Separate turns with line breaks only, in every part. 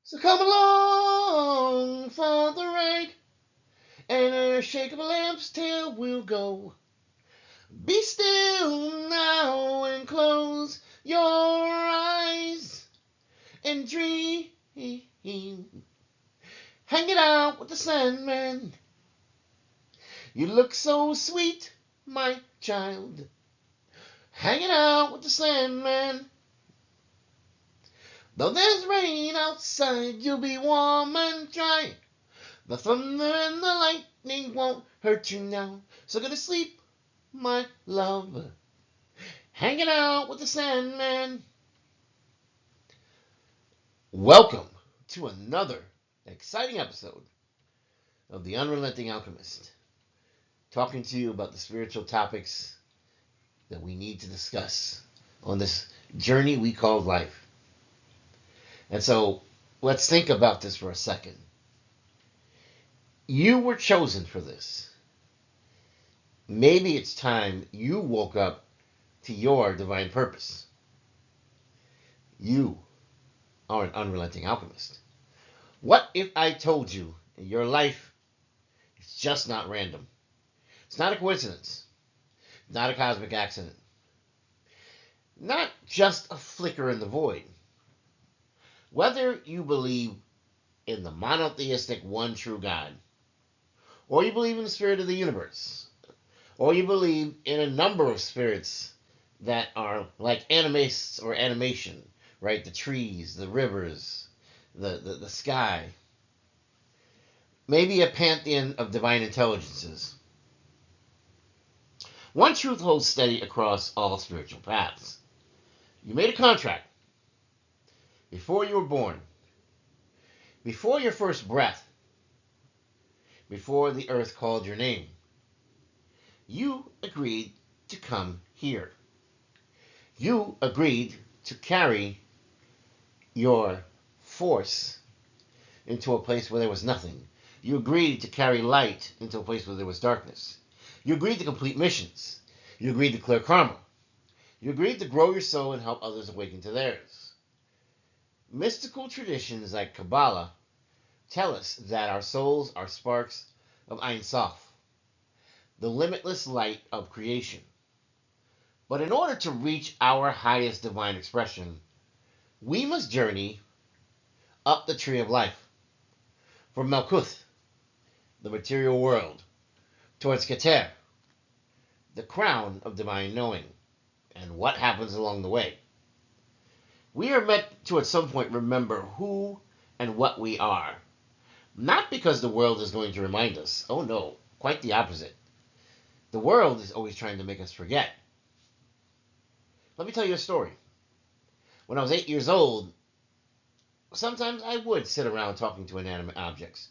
So come along for the ride, and a shake of a lamp's tail will go. Be still now and close your eyes and dream. Hang it out with the Sandman. You look so sweet, my child. Hanging out with the Sandman. Though there's rain outside, you'll be warm and dry. The thunder and the lightning won't hurt you now. So go to sleep, my love. Hanging out with the Sandman. Welcome to another exciting episode of the Unrelenting Alchemist. Talking to you about the spiritual topics that we need to discuss on this journey we call life. And so let's think about this for a second. You were chosen for this. Maybe it's time you woke up to your divine purpose. You are an unrelenting alchemist. What if I told you your life is just not random? It's not a coincidence. Not a cosmic accident. Not just a flicker in the void. Whether you believe in the monotheistic one true God, or you believe in the spirit of the universe, or you believe in a number of spirits that are like animists or animation, right? The trees, the rivers, the sky. Maybe a pantheon of divine intelligences. One truth holds steady across all spiritual paths. You made a contract before you were born, before your first breath, before the earth called your name. You agreed to come here. You agreed to carry your force into a place where there was nothing. You agreed to carry light into a place where there was darkness. You agreed to complete missions. You agreed to clear karma. You agreed to grow your soul and help others awaken to theirs. Mystical traditions like Kabbalah tell us that our souls are sparks of Ein Sof, the limitless light of creation. But in order to reach our highest divine expression, we must journey up the tree of life, from Malkuth, the material world, towards Keter, the crown of divine knowing, and what happens along the way. We are meant to at some point remember who and what we are. Not because the world is going to remind us. Oh no, quite the opposite. The world is always trying to make us forget. Let me tell you a story. When I was 8 years old, sometimes I would sit around talking to inanimate objects.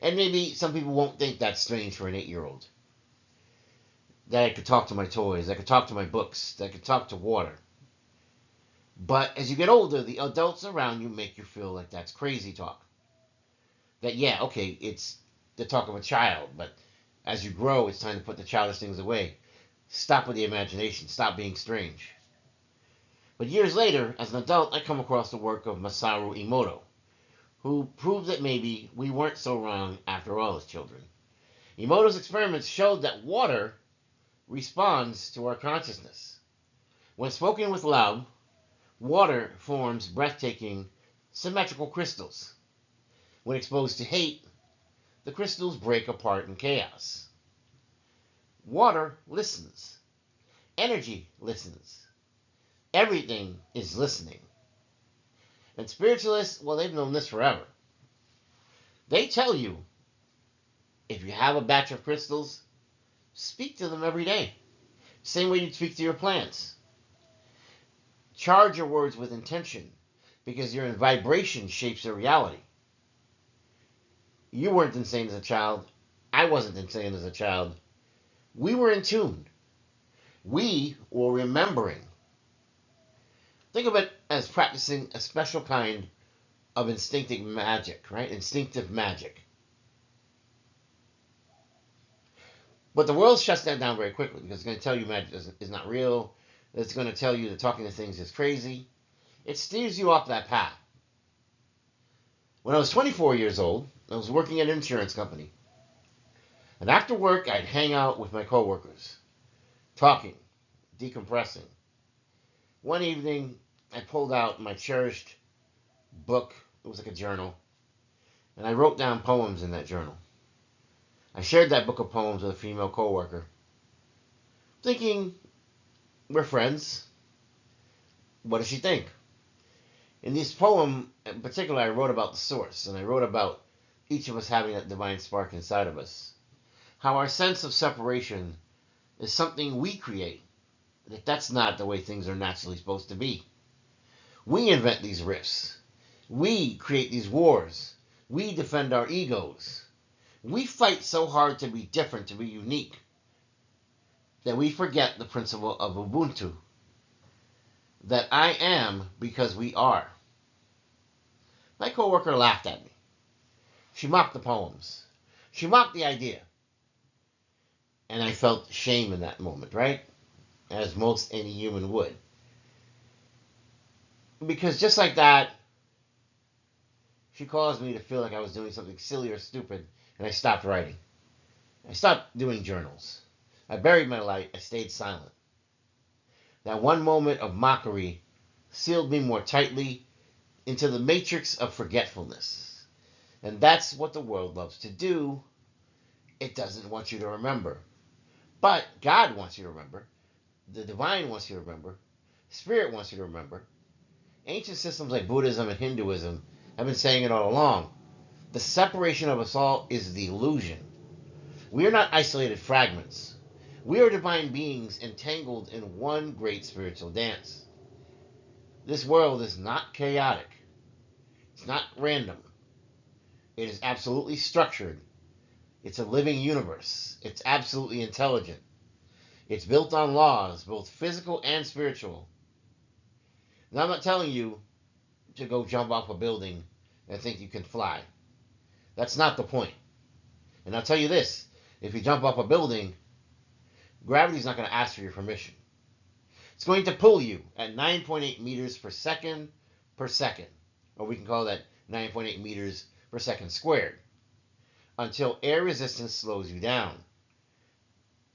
And maybe some people won't think that's strange for an 8-year-old. That I could talk to my toys, I could talk to my books, that I could talk to water. But as you get older, the adults around you make you feel like that's crazy talk. That, yeah, okay, it's the talk of a child, but as you grow, it's time to put the childish things away. Stop with the imagination. Stop being strange. But years later, as an adult, I come across the work of Masaru Emoto, who proved that maybe we weren't so wrong after all as children. Emoto's experiments showed that water responds to our consciousness. When spoken with love, water forms breathtaking, symmetrical crystals. When exposed to hate, the crystals break apart in chaos. Water listens. Energy listens. Everything is listening. And spiritualists, well, they've known this forever. They tell you, if you have a batch of crystals, speak to them every day. Same way you speak to your plants. Charge your words with intention, because your vibration shapes your reality. You weren't insane as a child. I wasn't insane as a child. We were in tune. We were remembering. Think of it as practicing a special kind of instinctive magic, right? Instinctive magic. But the world shuts that down very quickly because it's going to tell you magic is not real. It's going to tell you that talking to things is crazy. It steers you off that path. When I was 24 years old, I was working at an insurance company. And after work, I'd hang out with my coworkers, talking, decompressing. One evening, I pulled out my cherished book. It was like a journal. And I wrote down poems in that journal. I shared that book of poems with a female coworker, thinking, we're friends. What does she think? In this poem, in particular, I wrote about the source, and I wrote about each of us having that divine spark inside of us. How our sense of separation is something we create, that's not the way things are naturally supposed to be. We invent these rifts. We create these wars. We defend our egos. We fight so hard to be different, to be unique, that we forget the principle of Ubuntu. That I am because we are. My coworker laughed at me. She mocked the poems. She mocked the idea. And I felt shame in that moment, right? As most any human would. Because just like that, she caused me to feel like I was doing something silly or stupid, and I stopped writing. I stopped doing journals. I buried my light. I stayed silent. That one moment of mockery sealed me more tightly into the matrix of forgetfulness. And that's what the world loves to do. It doesn't want you to remember. But God wants you to remember. The divine wants you to remember. Spirit wants you to remember. Ancient systems like Buddhism and Hinduism have been saying it all along. The separation of us all is the illusion. We are not isolated fragments. We are divine beings entangled in one great spiritual dance. This world is not chaotic. It's not random. It is absolutely structured. It's a living universe. It's absolutely intelligent. It's built on laws, both physical and spiritual. Now, I'm not telling you to go jump off a building and think you can fly. That's not the point. And I'll tell you this, if you jump off a building, gravity's not going to ask for your permission. It's going to pull you at 9.8 meters per second. Or we can call that 9.8 meters per second squared. Until air resistance slows you down.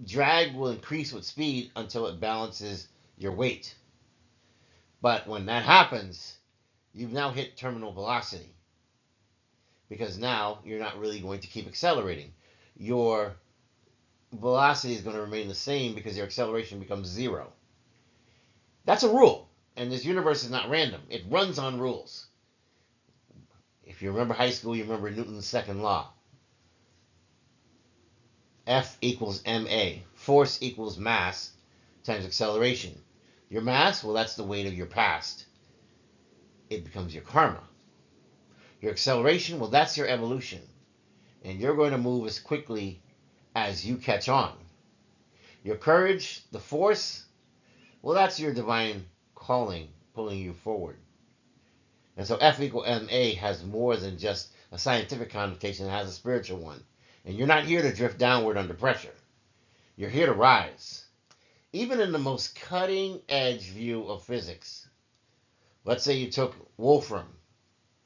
Drag will increase with speed until it balances your weight. But when that happens, you've now hit terminal velocity. Because now you're not really going to keep accelerating. Your velocity is going to remain the same because your acceleration becomes zero. That's a rule. And this universe is not random. It runs on rules. If you remember high school, you remember Newton's second law. F equals ma. Force equals mass times acceleration. Your mass, well, that's the weight of your past. It becomes your karma. Your acceleration, well, that's your evolution. And you're going to move as quickly as you catch on. Your courage, the force, well, that's your divine calling pulling you forward. And so F equals ma has more than just a scientific connotation, it has a spiritual one. And you're not here to drift downward under pressure. You're here to rise. Even in the most cutting edge view of physics, let's say you took Wolfram,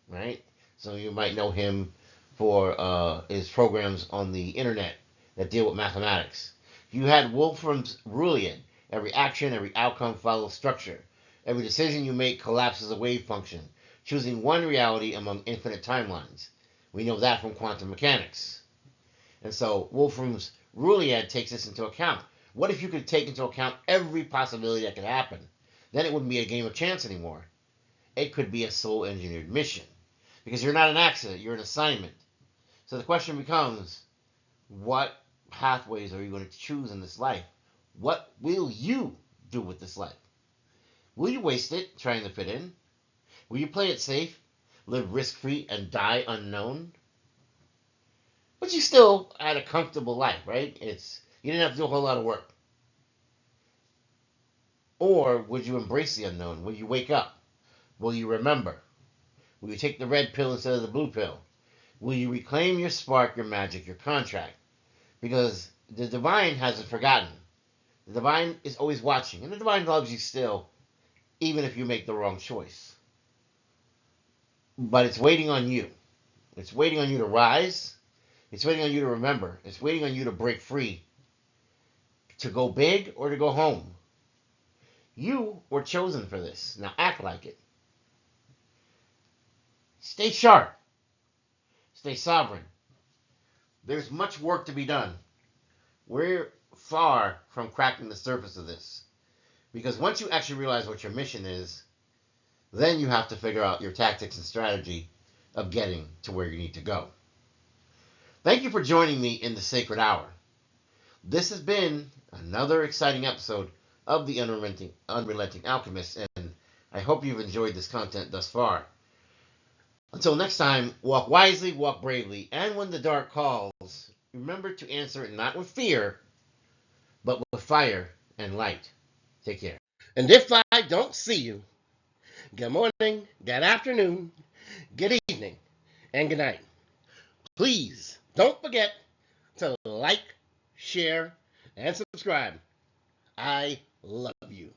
right? So you might know him for his programs on the internet that deal with mathematics. You had Wolfram's Boolean. Every action, every outcome follows structure. Every decision you make collapses a wave function, choosing one reality among infinite timelines. We know that from quantum mechanics. And so Wolfram's Boolean takes this into account. What if you could take into account every possibility that could happen? Then it wouldn't be a game of chance anymore. It could be a soul-engineered mission. Because you're not an accident, you're an assignment. So the question becomes, what pathways are you going to choose in this life? What will you do with this life? Will you waste it trying to fit in? Will you play it safe, live risk-free, and die unknown? But you still had a comfortable life, right? You didn't have to do a whole lot of work. Or would you embrace the unknown? Will you wake up? Will you remember? Will you take the red pill instead of the blue pill? Will you reclaim your spark, your magic, your contract? Because the divine hasn't forgotten. The divine is always watching. And the divine loves you still, even if you make the wrong choice. But it's waiting on you. It's waiting on you to rise. It's waiting on you to remember. It's waiting on you to break free, to go big or to go home. You were chosen for this. Now act like it. Stay sharp. Stay sovereign. There's much work to be done. We're far from cracking the surface of this. Because once you actually realize what your mission is, then you have to figure out your tactics and strategy of getting to where you need to go. Thank you for joining me in the Sacred Hour. This has been another exciting episode of the Unrelenting Alchemist, and I hope you've enjoyed this content thus far. Until next time, walk wisely, walk bravely, and when the dark calls, remember to answer it not with fear, but with fire and light. Take care. And if I don't see you, good morning, good afternoon, good evening, and good night. Please don't forget to like, share, and subscribe. I love you.